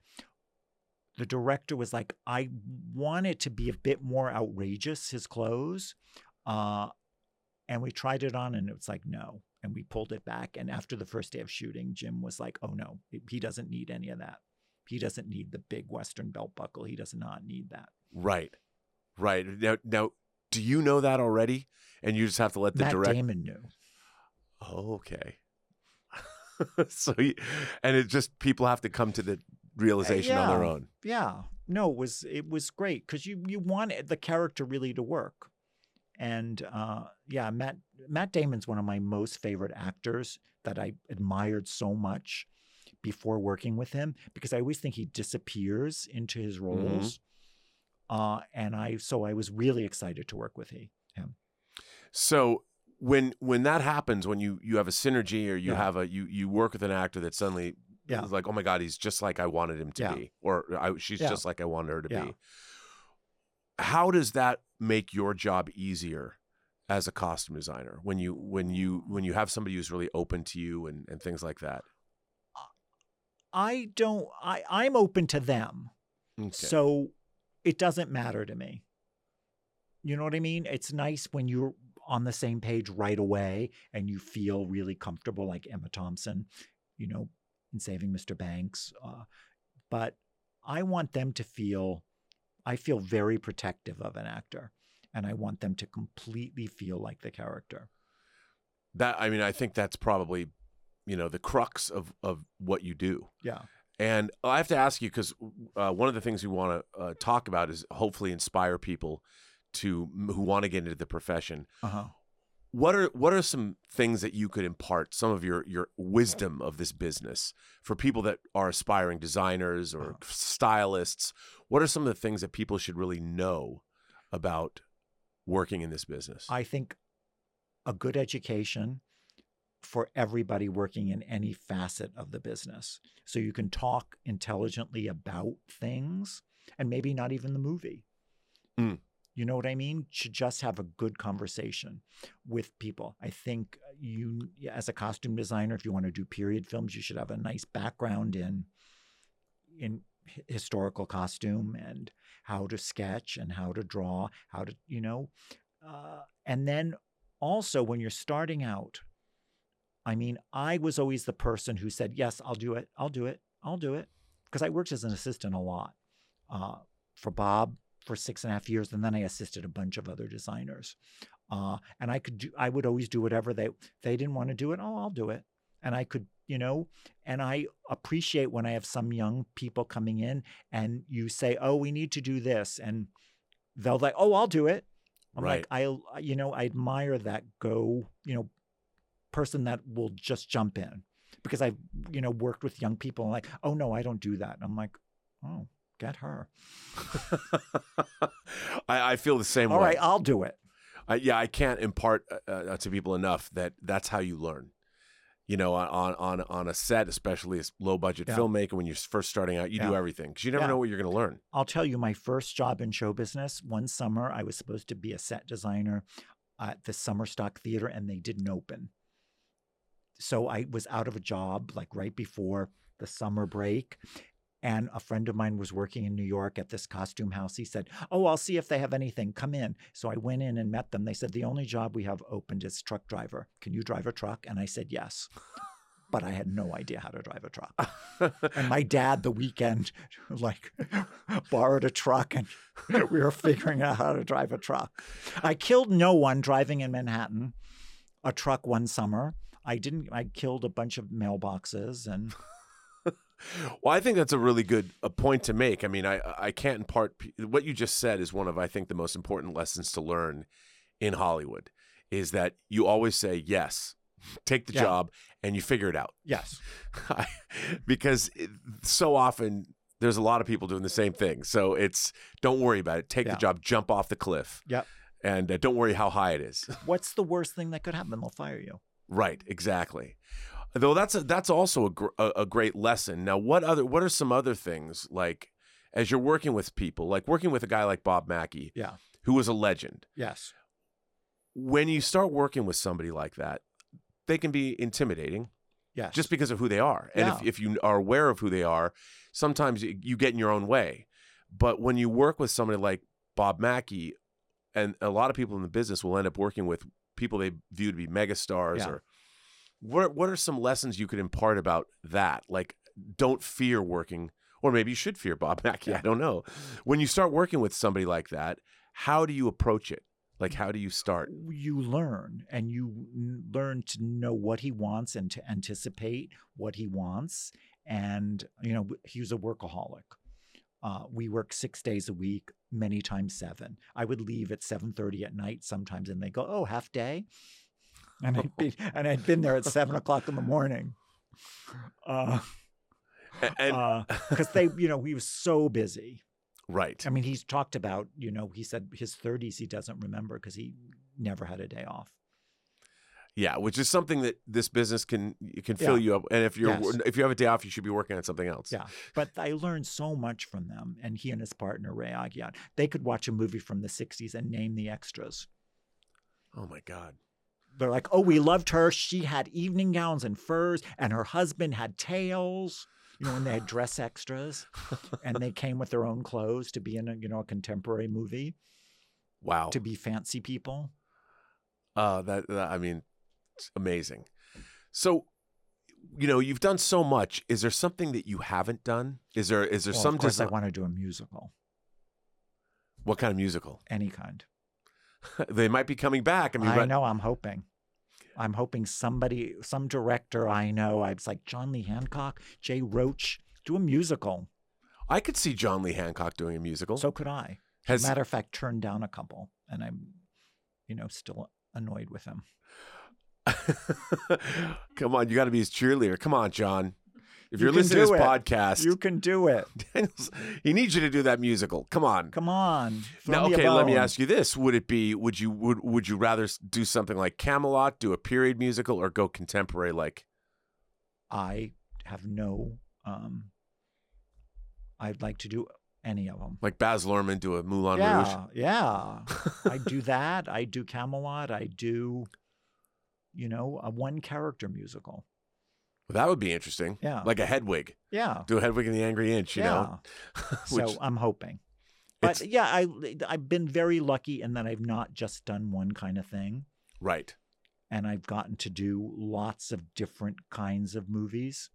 the director was like, I want it to be a bit more outrageous, his clothes. And we tried it on, and it was like, no. And we pulled it back. And after the first day of shooting, Jim was like, oh, no, he doesn't need any of that. He doesn't need the big Western belt buckle. He does not need that. Right. Now, do you know that already? And you just have to let the director. Matt Damon knew. Oh, okay. So, and it just, people have to come to the realization on their own. Yeah. No, it was great because you want the character really to work. And Matt Damon's one of my most favorite actors that I admired so much before working with him, because I always think he disappears into his roles. And I was really excited to work with him. So when that happens, when you have a synergy, or you have you work with an actor that suddenly is like, oh my God, he's just like I wanted him to be, or she's just like I wanted her to be. How does that make your job easier as a costume designer when you have somebody who's really open to you and things like that? I'm open to them. Okay. So it doesn't matter to me. You know what I mean? It's nice when you're on the same page right away and you feel really comfortable, like Emma Thompson, in Saving Mr. Banks. But I want them to I feel very protective of an actor, and I want them to completely feel like the character. I think that's probably, the crux of what you do. Yeah. And I have to ask you, because one of the things we want to talk about is hopefully inspire people who want to get into the profession. What are some things that you could impart, some of your wisdom of this business, for people that are aspiring designers or stylists? What are some of the things that people should really know about working in this business? I think a good education for everybody working in any facet of the business, so you can talk intelligently about things, and maybe not even the movie. You know what I mean? Should just have a good conversation with people. I think you, as a costume designer, if you want to do period films, you should have a nice background in historical costume and how to sketch and how to draw, how to, and then also when you're starting out, I was always the person who said, yes, I'll do it. Because I worked as an assistant a lot for Bob for 6.5 years, and then I assisted a bunch of other designers. And I would always do whatever they didn't want to do it. Oh, I'll do it. And I could, and I appreciate when I have some young people coming in and you say, oh, we need to do this. And they'll like, oh, I'll do it. I'm Right. like, I admire that person that will just jump in, because I've, worked with young people and like, oh no, I don't do that. And I'm like, oh, get her. I feel the same way. All right, I'll do it. I can't impart to people enough that that's how you learn. On a set, especially as low budget filmmaker, when you're first starting out, you do everything because you never know what you're going to learn. I'll tell you, my first job in show business, one summer, I was supposed to be a set designer at the Summer Stock Theater, and they didn't open. So I was out of a job like right before the summer break. And a friend of mine was working in New York at this costume house. He said, oh, I'll see if they have anything. Come in. So I went in and met them. They said, the only job we have opened is truck driver. Can you drive a truck? And I said, yes. But I had no idea how to drive a truck. And my dad, the weekend, borrowed a truck, and we were figuring out how to drive a truck. I killed no one driving in Manhattan a truck one summer. I killed a bunch of mailboxes and... Well, I think that's a really good point to make. I mean, I can't impart what you just said is one of, I think, the most important lessons to learn in Hollywood is that you always say yes, take the job, and you figure it out. Yes. Because so often there's a lot of people doing the same thing. So don't worry about it. Take the job, jump off the cliff. Yep. And don't worry how high it is. What's the worst thing that could happen? They'll fire you. Right. Exactly. Though that's also a great lesson. Now, what are some other things, like as you're working with people, like working with a guy like Bob Mackie, who was a legend? Yes. When you start working with somebody like that, they can be intimidating, just because of who they are. And if you are aware of who they are, sometimes you get in your own way. But when you work with somebody like Bob Mackie, and a lot of people in the business will end up working with people they view to be megastars or. What are some lessons you could impart about that? Like, don't fear working, or maybe you should fear Bob Mackie. I don't know. When you start working with somebody like that, how do you approach it? Like, how do you start? You learn, and you learn to know what he wants and to anticipate what he wants. And, he was a workaholic. We work 6 days a week, many times 7. I would leave at 7:30 at night sometimes, and they go, oh, half day? And I'd been there at 7 o'clock in the morning, because he was so busy. Right. I mean, he's talked about, he said his 30s he doesn't remember because he never had a day off. Yeah, which is something that this business can fill you up. And if you have a day off, you should be working on something else. Yeah, but I learned so much from them. And he and his partner Ray Aguiat, they could watch a movie from the 60s and name the extras. Oh my God. They're like, oh, we loved her. She had evening gowns and furs, and her husband had tails. When they had dress extras, and they came with their own clothes to be in a contemporary movie. Wow. To be fancy people. I mean, it's amazing. So, you've done so much. Is there something that you haven't done? Is there some? Of course, I want to do a musical. What kind of musical? Any kind. They might be coming back. I know. I'm hoping some director I know. I was like, John Lee Hancock, Jay Roach, do a musical. I could see John Lee Hancock doing a musical. So could I. As a matter of fact, turned down a couple, and I'm, still annoyed with him. Come on, you got to be his cheerleader. Come on, John. If you're listening to this podcast, you can do it. He needs you to do that musical. Come on. Come on. Now, okay, let me ask you this. Would you rather do something like Camelot, do a period musical, or go contemporary like? I have no I'd like to do any of them. Like Baz Luhrmann do a Moulin Rouge? Yeah. I do that. I do Camelot. I do, a one character musical. Well, that would be interesting. Yeah. Like a Hedwig. Yeah. Do a Hedwig and the Angry Inch, you know? So I'm hoping. But I've been very lucky in that I've not just done one kind of thing. Right. And I've gotten to do lots of different kinds of movies.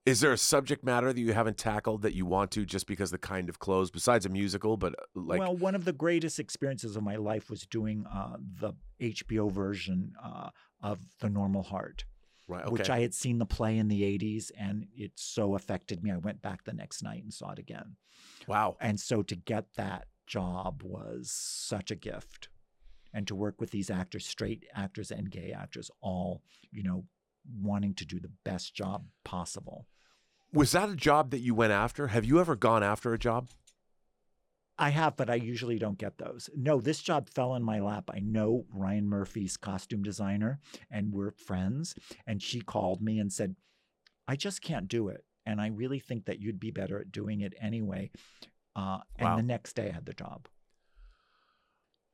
Is there a subject matter that you haven't tackled that you want to just because the kind of clothes, besides a musical, but like... Well, one of the greatest experiences of my life was doing the HBO version of The Normal Heart, Right, okay. which I had seen the play in the 80s, and it so affected me. I went back the next night and saw it again. Wow. And so to get that job was such a gift. And to work with these actors, straight actors and gay actors, all, wanting to do the best job possible. Was that a job that you went after? Have you ever gone after a job? I have, but I usually don't get those. No, this job fell in my lap. I know Ryan Murphy's costume designer, and we're friends. And she called me and said, I just can't do it. And I really think that you'd be better at doing it anyway. And Wow. the next day I had the job.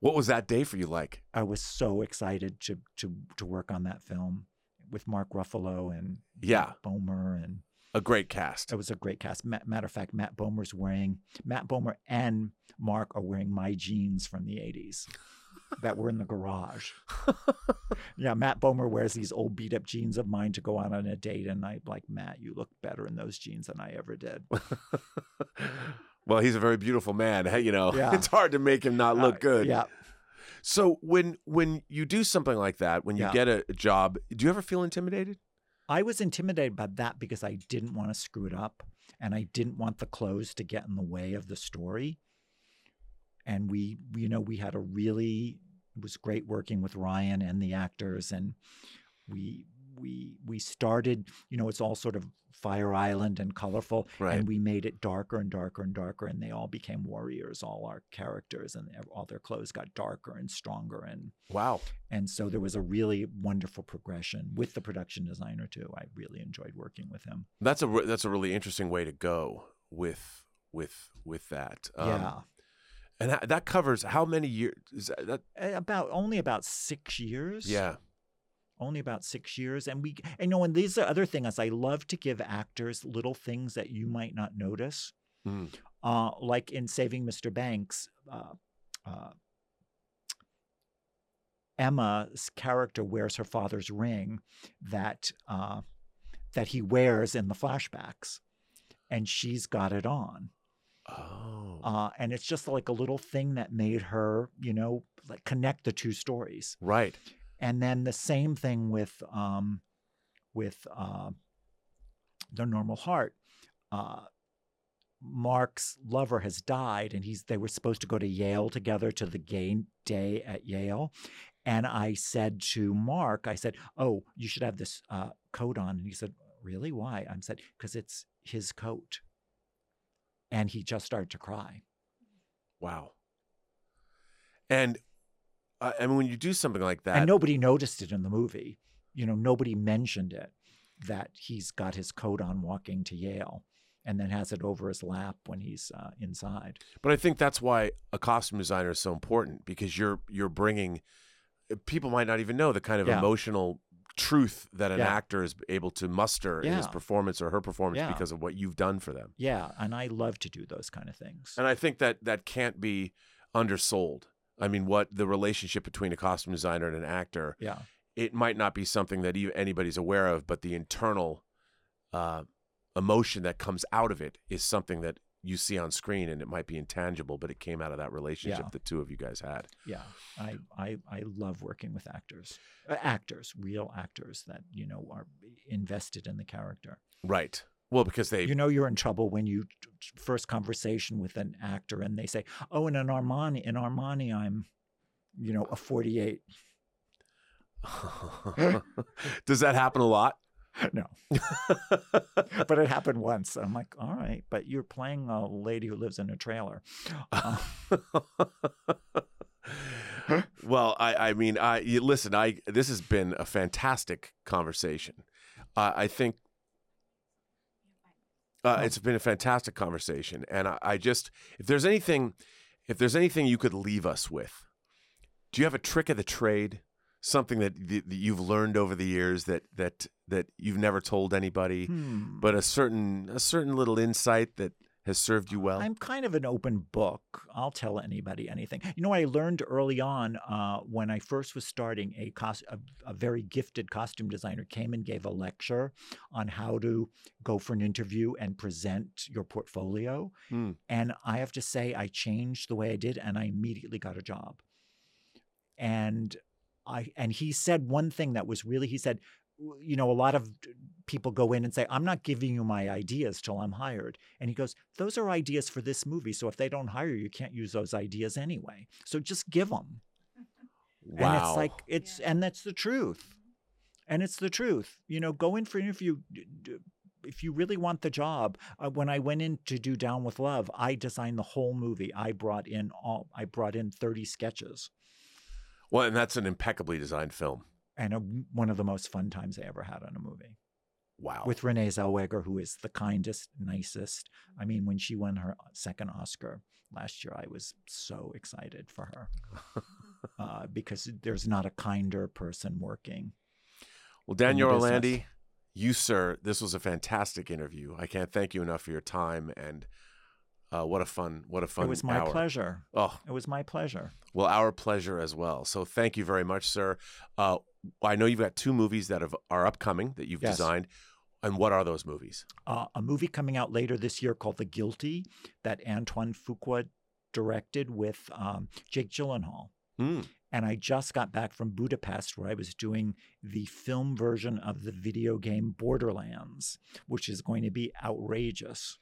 What was that day for you like? I was so excited to work on that film with Mark Ruffalo and Yeah. Matt Bomer, and A great cast. it was a great cast. Matter of fact, Matt Bomer and Mark are wearing my jeans from the 80s that were in the garage. Yeah, Matt Bomer wears these old beat up jeans of mine to go out on a date, and I'm like, Matt, you look better in those jeans than I ever did. Well, he's a very beautiful man. Hey, Yeah. It's hard to make him not look good. Yeah. So when you do something like that, when you Yeah. get a job, do you ever feel intimidated? I was intimidated by that because I didn't want to screw it up, and I didn't want the clothes to get in the way of the story. And we had it was great working with Ryan and the actors, and we started, it's all sort of Fire Island and colorful, Right. and we made it darker and darker and darker, and they all became warriors, all our characters, and all their clothes got darker and stronger, Wow. and so there was a really wonderful progression with the production designer too. I really enjoyed working with him. That's a really interesting way to go with that. Yeah. And that covers how many years? Is that? Only about 6 years. Yeah. Only about 6 years. And and these are other things. I love to give actors little things that you might not notice. Mm. Like in Saving Mr. Banks, Emma's character wears her father's ring that he wears in the flashbacks, and she's got it on. Oh. And it's just like a little thing that made her, like connect the two stories. Right. And then the same thing with The Normal Heart. Mark's lover has died, and they were supposed to go to Yale together to the gay day at Yale. And I said to Mark, oh, you should have this coat on. And he said, really? Why? I said, because it's his coat. And he just started to cry. Wow. And when you do something like that, And nobody noticed it in the movie. Nobody mentioned it, that he's got his coat on walking to Yale, and then has it over his lap when he's inside. but I think that's why a costume designer is so important, because you're bringing, people might not even know the kind of Yeah. emotional truth that an Yeah. actor is able to muster in his Yeah. performance or her performance Yeah. because of what you've done for them. Yeah, and I love to do those kind of things. And I think that can't be undersold. I mean, what the relationship between a costume designer and an actor, Yeah, it might not be something that anybody's aware of, but the internal emotion that comes out of it is something that you see on screen, and it might be intangible, but it came out of that relationship Yeah. the two of you guys had. yeah. I love working with actors, real actors that are invested in the character. Right. Well, because they... You're in trouble when you first conversation with an actor and they say, "Oh, in Armani, I'm, a 48." Does that happen a lot? No, but it happened once. I'm like, all right, but you're playing a lady who lives in a trailer. Well, I mean, listen, this has been a fantastic conversation. I think it's been a fantastic conversation, and I just, if there's anything you could leave us with, do you have a trick of the trade, something that you've learned over the years that you've never told anybody, but a certain little insight that has served you well? I'm kind of an open book. I'll tell anybody anything. You know, I learned early on when I first was starting, a very gifted costume designer came and gave a lecture on how to go for an interview and present your portfolio. And I have to say, I changed the way I did, and I immediately got a job. And he said one thing that was really, he said, you know, a lot of people go in and say, I'm not giving you my ideas till I'm hired. And he goes, those are ideas for this movie. So if they don't hire you, you can't use those ideas anyway. So just give them. Wow. And it's like, and that's the truth. And it's the truth. You know, go in for an interview. If you really want the job, when I went in to do Down with Love, I designed the whole movie. I brought in 30 sketches. Well, and that's an impeccably designed film. And one of the most fun times I ever had on a movie. Wow. With Renee Zellweger, who is the kindest, nicest. I mean, when she won her second Oscar last year, I was so excited for her because there's not a kinder person working. Well, Daniel Orlandi, you, sir, this was a fantastic interview. I can't thank you enough for your time, and what a fun It was my pleasure. Oh, it was my pleasure. Well, our pleasure as well. So thank you very much, sir. I know you've got 2 movies that are upcoming that you've designed. And what are those movies? A movie coming out later this year called The Guilty that Antoine Fuqua directed with Jake Gyllenhaal. And I just got back from Budapest, where I was doing the film version of the video game Borderlands, which is going to be outrageous.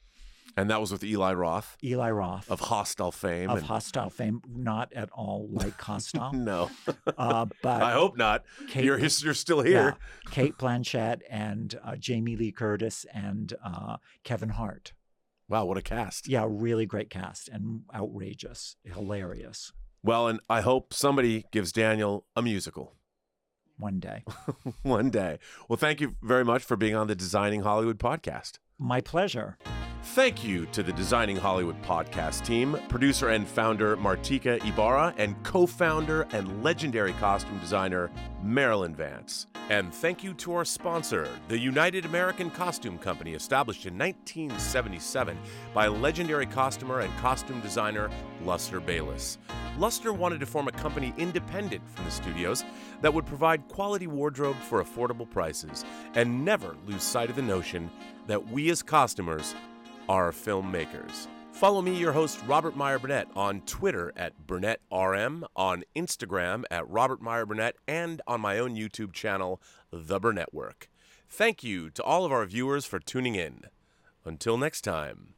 And that was with Eli Roth. Eli Roth. Of Hostile fame. Hostile fame. Not at all like Hostile. No. But I hope not. You're still here. Yeah, Kate Blanchett and Jamie Lee Curtis and Kevin Hart. Wow, what a cast. Yeah, really great cast and outrageous, hilarious. Well, and I hope somebody gives Daniel a musical. One day. One day. Well, thank you very much for being on the Designing Hollywood podcast. My pleasure. Thank you to the Designing Hollywood podcast team, producer and founder Martika Ibarra, and co-founder and legendary costume designer Marilyn Vance. And thank you to our sponsor, the United American Costume Company, established in 1977 by legendary costumer and costume designer Luster Bayless. Luster wanted to form a company independent from the studios that would provide quality wardrobe for affordable prices and never lose sight of the notion that we as costumers are filmmakers. Follow me, your host, Robert Meyer Burnett, on Twitter at BurnettRM, on Instagram at Robert Meyer Burnett, and on my own YouTube channel, The Burnett Work. Thank you to all of our viewers for tuning in. Until next time.